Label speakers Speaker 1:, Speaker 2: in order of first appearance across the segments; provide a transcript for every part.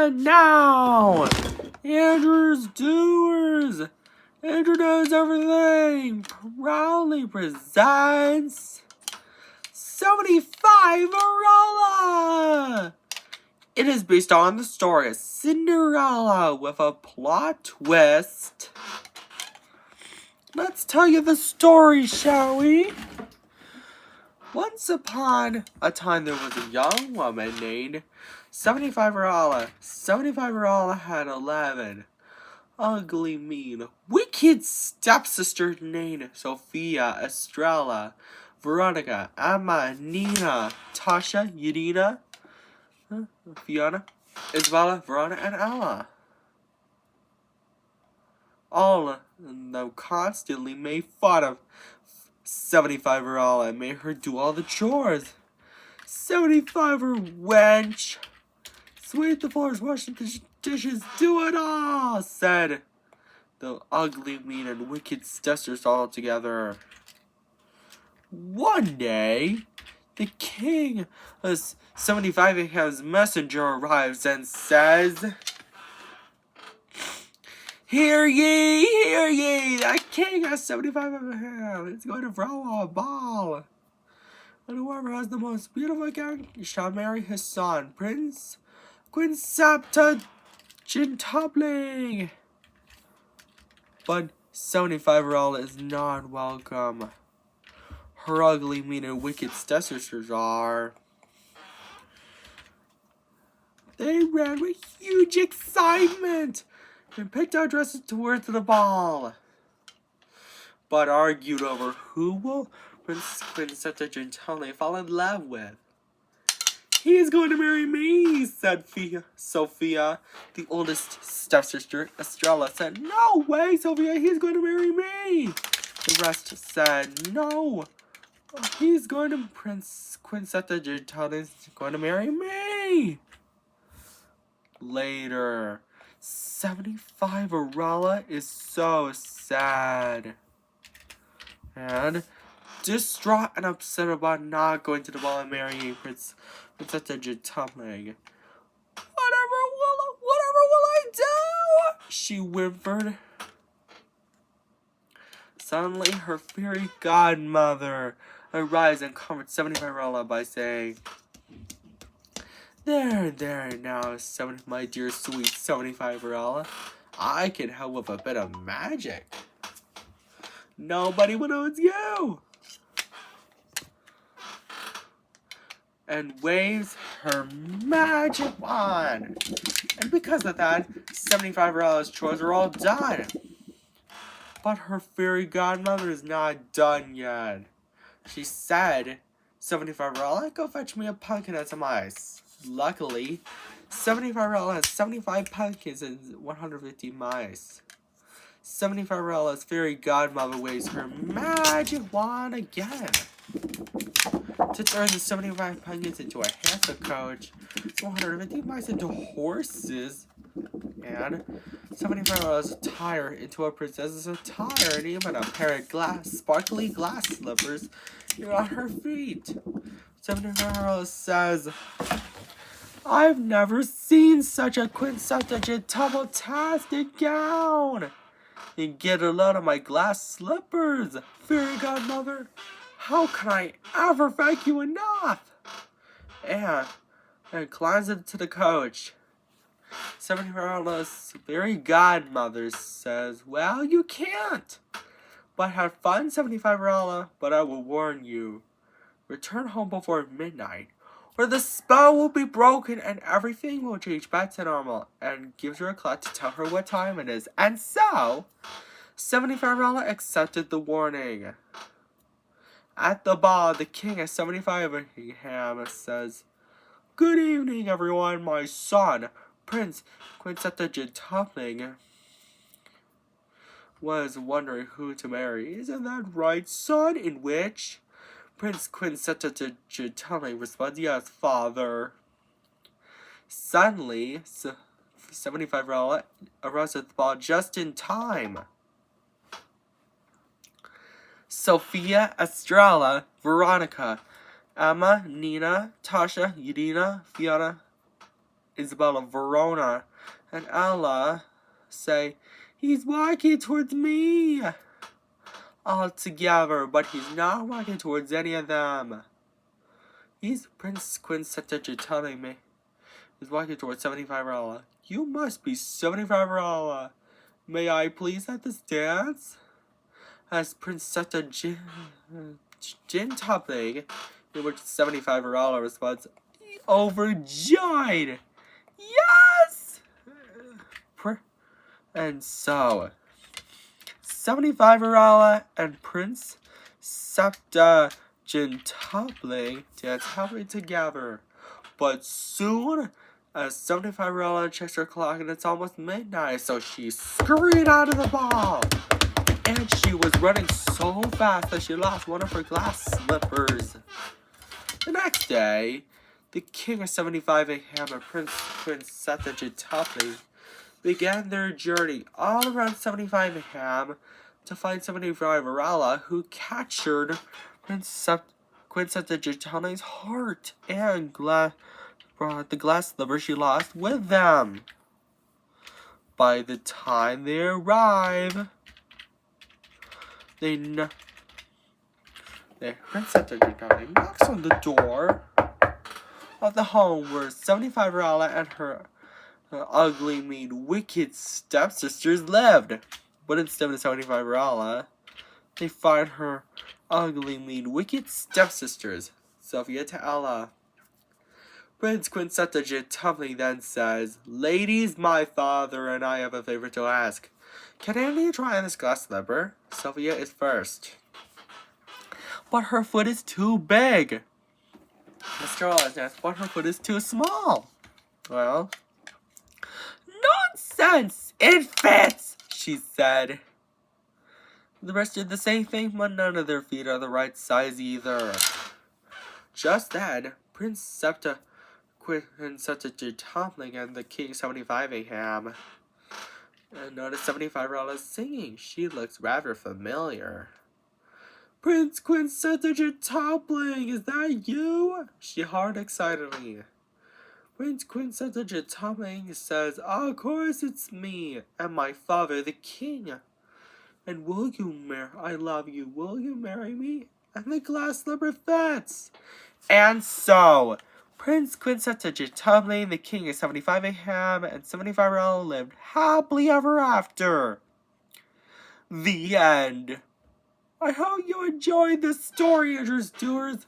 Speaker 1: And now, Andrew's Doers, Andrew Knows Everything, proudly presents 75 Cinderella. It is based on the story of Cinderella with a plot twist. Let's tell you the story, shall we? Once upon a time, there was a young woman named 75 Cinderella. 75 Cinderella had 11 ugly, mean, wicked stepsisters named Sophia, Estrella, Veronica, Emma, Nina, Tasha, Yadina, Fiona, Isabella, Verona, and Ella. All of them constantly made fun of 75 Cinderella and made her do all the chores. 75 her wench. Sweep the floors, wash the dishes, do it all, said the ugly, mean, and wicked stepsisters all together. One day, the king of 75 and his messenger arrives and says, Hear ye, the king of 75 is going to throw a ball. And whoever has the most beautiful gown shall marry his son, Prince Quinsapta Gintupling. But 75 Cinderella is not welcome. Her ugly, mean, and wicked stepsisters are. They ran with huge excitement and picked out dresses to wear to the ball, but argued over who will Prince Quinsapta Gintupling fall in love with. He's going to marry me, said Sophia, the oldest stepsister. Estrella said, No way, Sophia, he's going to marry me. The rest said, No, he's going to, Prince Quinsapta Gintupling is going to marry me. Later, 75 Cinderella is so sad and distraught and upset about not going to the ball and marrying Prince Quinsapta Gintupling. Whatever will I do? She whimpered. Suddenly, her fairy godmother arrives and comforts 75 Cinderella by saying, There now, my dear sweet 75 Cinderella. I can help with a bit of magic. Nobody will know it's you. And waves her magic wand. And because of that, 75 Cinderella's chores are all done. But her fairy godmother is not done yet. She said, 75 Cinderella, go fetch me a pumpkin and some ice. Luckily, 75 Cinderella has 75 pumpkins and 150 mice. 75 Cinderella's fairy godmother waves her magic wand again to turn the 75 pumpkins into a hamster coach, 150 mice into horses, and 75 Cinderella's attire into a princess's attire, and even a pair of sparkly glass slippers on her feet. 75 Cinderella says, I've never seen such a Quinsapta Gintupling-tastic gown. And get a load of my glass slippers, fairy godmother. How can I ever thank you enough? And climbs into the coach. 75 Cinderella's fairy godmother says, Well, you can't. But have fun, 75 Cinderella, but I will warn you. Return home before midnight, or the spell will be broken and everything will change back to normal, and gives her a clock to tell her what time it is. And so, 75 Cinderella accepted the warning. At the ball, the king of 75 says, Good evening, everyone. My son, Prince Quinsapta Gintupling, was wondering who to marry. Isn't that right, son? In which Prince Quinsapta Gintupling responds, Yes, father. Suddenly, 75 Cinderella arrives at the ball just in time. Sophia, Estrella, Veronica, Emma, Nina, Tasha, Yadina, Fiona, Isabella, Verona, and Ella say, "He's walking towards me!" all together, but he's not walking towards any of them. He's Prince Quincettaja telling me. He's walking towards 75 You must be 75 May I please at this dance? As Princessa Gintopling, in which 75 responds, overjoyed. Yes! And so, 75 and Prince Septa Gintopling dance happily together. But soon, as 75 checks her clock and it's almost midnight, so she scurried out of the ball. And she was running so fast that she lost one of her glass slippers. The next day, the king of 75 and Prince Quincettaja Gintopling began their journey all around 75 to find 75 who captured Prince Quincettaja Gintopling heart and brought the glass slipper she lost with them. By the time they arrive, Princessa Gintopling knocks on the door of the home where 75 and her ugly, mean, wicked stepsisters lived. But instead of 75 they find her ugly, mean, wicked stepsisters, Sophia to Ella. Prince Quincettaja Gintopling then says, "Ladies, my father and I have a favor to ask. Can any of you try on this glass slipper?" Sophia is first. But her foot is too big. Mr. Osnes, but her foot is too small. Well, nonsense! It fits, she said. The rest did the same thing, but none of their feet are the right size either. Just then, Prince Septa Quincettaja Gintopling and the King 75 and noticed 75 singing. She looks rather familiar. "Prince Quincettaja Gintopling, is that you?" she hollered excitedly. Prince Quincettaja Gintopling says, "Of course it's me, and my father, the king. And will you I love you, will you marry me?" And the glass slipper fits. And so, Prince Quincettaja Gintopling, the king of 75 and 75 lived happily ever after. The end. I hope you enjoyed this story, doers.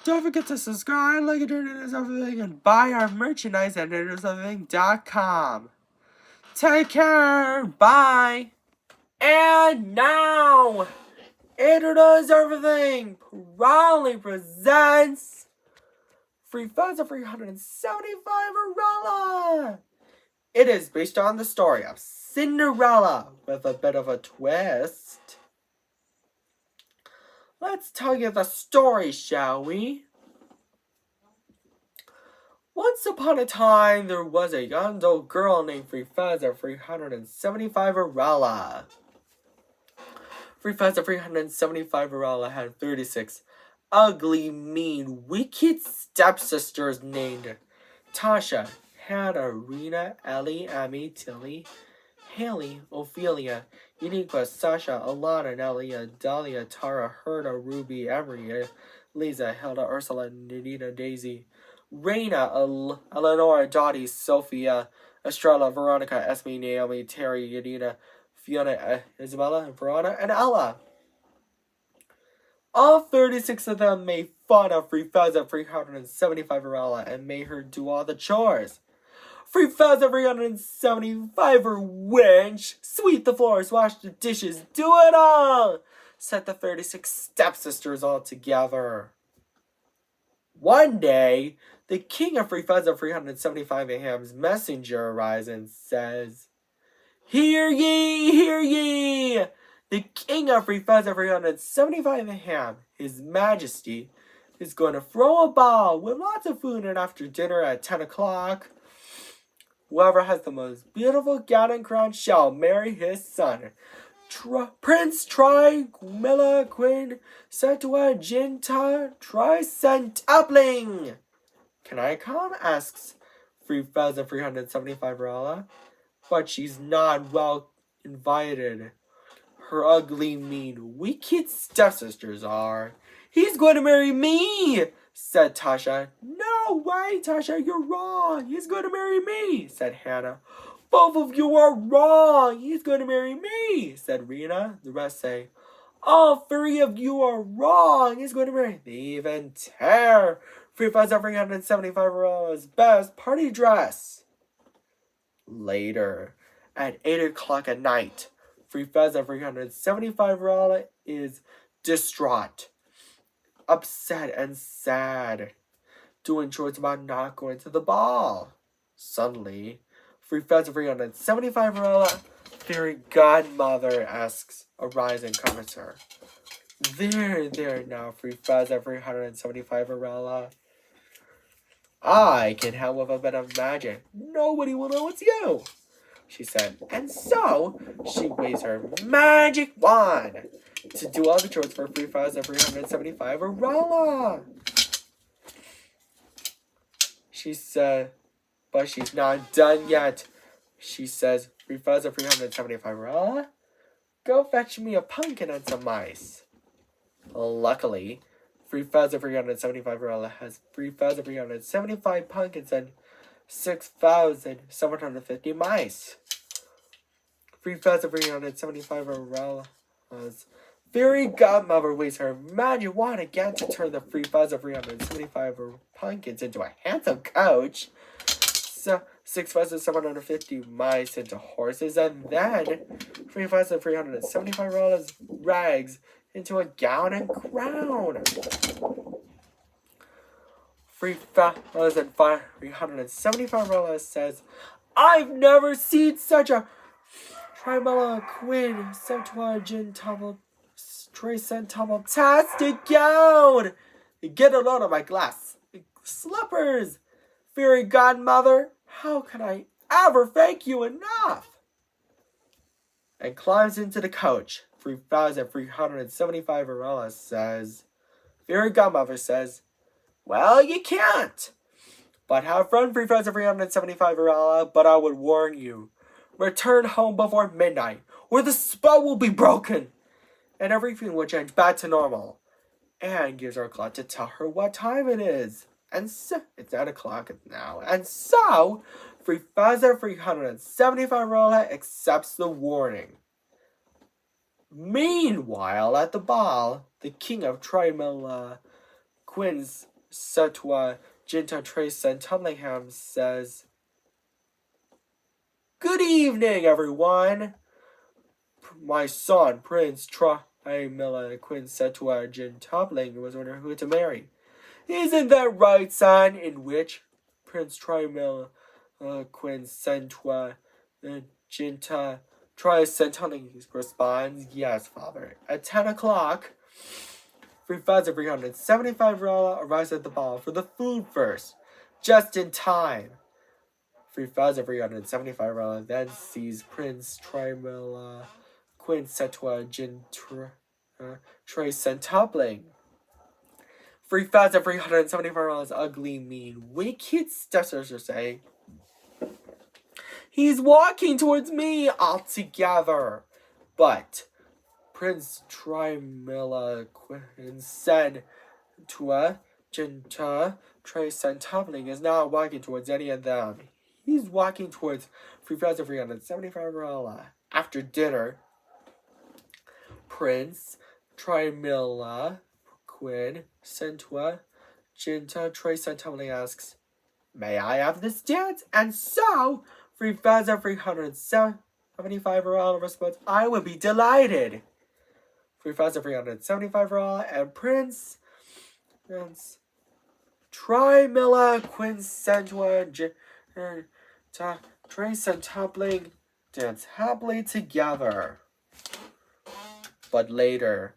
Speaker 1: Don't forget to subscribe, like, and turn on everything, and buy our merchandise at everything.com. Take care. Bye. And now, Introduce Everything proudly presents Free Funds of 375 It is based on the story of Cinderella with a bit of a twist. Let's tell you the story, shall we? Once upon a time, there was a young old girl named Free Funds of 375 Free Funds of 375 had 36 ugly, mean, wicked stepsisters named Tasha, Hannah, Rena, Ellie, Amy, Tilly, Haley, Ophelia, Uniqua, Sasha, Alana, Nelia, Dahlia, Tara, Herda, Ruby, Emery, Lisa, Hilda, Ursula, Nadina, Daisy, Raina, Eleanor, Dottie, Sophia, Estrella, Veronica, Esme, Naomi, Terry, Yadina, Fiona, Isabella, Verona, and Ella. All 36 of them made fun of Free Funds of 375 and made her do all the chores. Free Funds of 375 winch, sweep the floors, wash the dishes, do it all! Set the 36 stepsisters all together. One day, the king of Free Funds of 375 Ham's messenger arrives and says, "Hear ye, hear ye! The king of Free Funds of 375 Ham, his majesty, is going to throw a ball with lots of food and after dinner at 10 o'clock. Whoever has the most beautiful gown and crown shall marry his son. Prince Trimilla Queen Septuaginta Tricentupling." "Can I come?" asks 3,375 but she's not well invited. Her ugly, mean, wicked stepsisters are. He's going to marry me, said Tasha. No way, Tasha, you're wrong. He's going to marry me, said Hannah. Both of you are wrong. He's going to marry me, said Rena. The rest say, all three of you are wrong. He's going to marry. They even tear 3,375 best party dress. Later, at 8 o'clock at night, 3,375 is distraught, upset, and sad, doing chores about not going to the ball. Suddenly, 3,375 fairy godmother asks, arise and comforts her. There now, 3,375 I can help with a bit of magic. Nobody will know it's you, she said. And so, she waves her magic wand to do all the chores for 3,375 She said, but she's not done yet. She says, 3,375 go fetch me a pumpkin and some mice. Luckily, 3,375 has 3,375 pumpkins and 6,750 mice. 3,375 fairy godmother waves her magic wand again to turn the 3,375 pumpkins into a handsome coach, 6,750 mice into horses, and then 3,375 rags into a gown and crown. 3,375 says, I've never seen such a Tribella Queen Septuagentuple Tricentuple-tastic gown. Get a load of my glass slippers, fairy godmother. How can I ever thank you enough? And climbs into the coach. 3,375 says, fairy godmother says, well, you can't. But have fun, 3,375 but I would warn you, return home before midnight, or the spell will be broken, and everything will change back to normal. And gives her a clock to tell her what time it is. And so, it's 9 o'clock now. And so, 3,375 accepts the warning. Meanwhile, at the ball, the king of Trimilla, Quin's Septuaginta Tricentennium says, good evening, everyone. My son, Prince Trimilla Quin Septuaginta was wondering who to marry. Isn't that right, son? In which Prince Trimilla Quin Septuaginta Tricentennium responds, yes, father. At 10 o'clock, 3,375 arrives at the ball for the food first, just in time. 3,375 then sees Prince Trimilla Quin Septuaginta Tricentennium. 3,375 ugly, mean, wicked stepsisters say, he's walking towards me altogether. But Prince Trimilla Quin Septuaginta Tricentennium is not walking towards any of them. He's walking towards 3,375 After dinner, Prince Trimilla Quin Septuaginta Tricentennium asks, may I have this dance? And so, 3,375 responds, I would be delighted. 3,375 and Prince Trimilla Quin Septuaginta Tricentennium dance happily together. But later,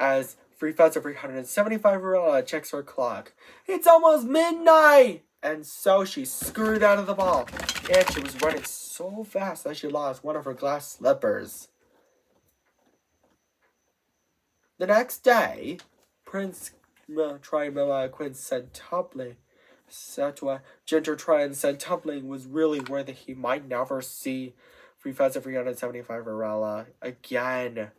Speaker 1: as 3,375 checks her clock, it's almost midnight! And so she scurried out of the ball, and she was running so fast that she lost one of her glass slippers. The next day, Prince Trimilla Quin Septuaginta Setua Ginger tried and said tumbling was really worth it. He might never see 3,375 Arella again.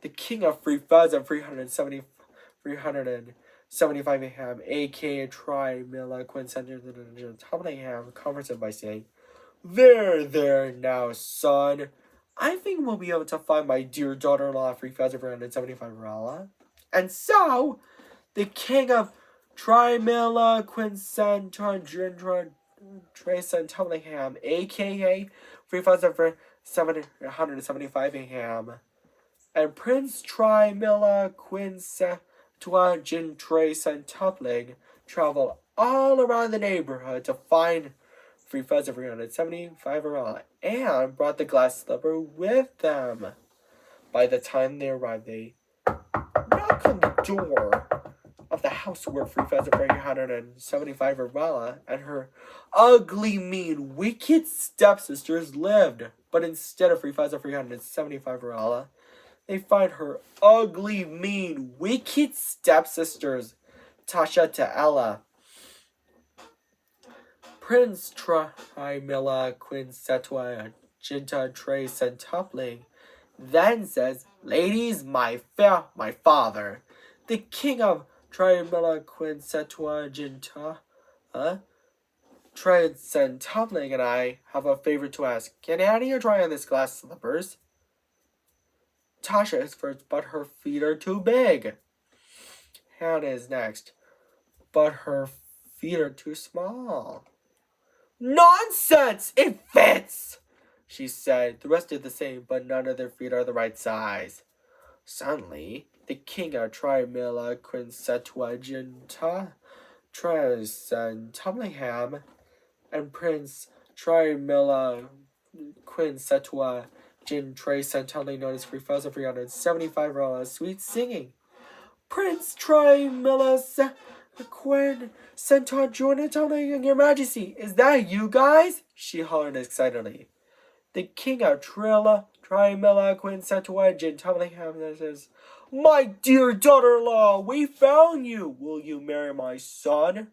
Speaker 1: The king of 3,375 ham, aka Try Mila Quincentia Tublingham, comforted by saying, There now, son. I think we'll be able to find my dear daughter-in-law 3,475 Arella. And so, the king of Trimilla Quincentra Trace and Tublingham, aka 3,775 ham, and Prince Trimilla Quincentra Trace and Tubling travel all around the neighborhood to find 3,375 Arella and brought the glass slipper with them. By the time they arrived, they knocked on the door of the house where 3,375 Arella and her ugly, mean, wicked stepsisters lived. But instead of 3,375 Arella, they find her ugly, mean, wicked stepsisters, Tasha to Ella. Prince Trimilla Quincetua Ginta Trace and Tupling then says, Ladies, my father, the king of Trimilla Quincetua Ginta, Trace and Tupling and I have a favor to ask. Can Annie try on this glass slippers? Tasha is first, but her feet are too big. Hannah is next, but her feet are too small. Nonsense! It fits! She said. The rest are the same, but none of their feet are the right size. Suddenly, the king of Trimilla Quincetuaginta, Trace and Tublingham, and Prince Trimilla Quincetua Jin Trace and Tubling noticed 3,375 Arella sweet singing. Prince Trimilla Quinn Centaur joined Tubling, Your Majesty. Is that you guys? She hollered excitedly. The king of Trimilla Quincetua Jin Tublingham says, My dear daughter-in-law, we found you. Will you marry my son?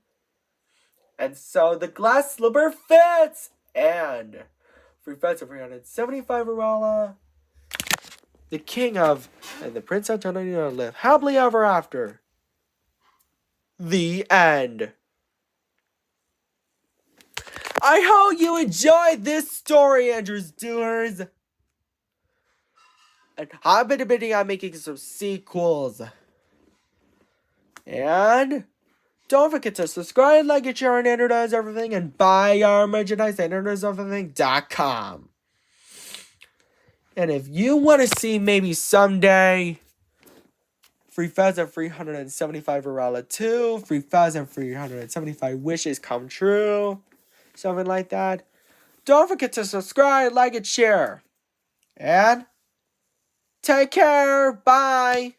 Speaker 1: And so the glass slipper fits. And 3,375 Arella, the king of and the Prince of Tublingham live happily ever after. The end. I hope you enjoyed this story, Andrews Doers. And I've been debating on making some sequels. And don't forget to subscribe, like, and share on Andrew Does Everything, and buy our merchandise at AndrewDoesEverything.com. And if you want to see maybe someday 3,375 Arella 2, 3,375 wishes come true, something like that, don't forget to subscribe, like, and share. And take care. Bye.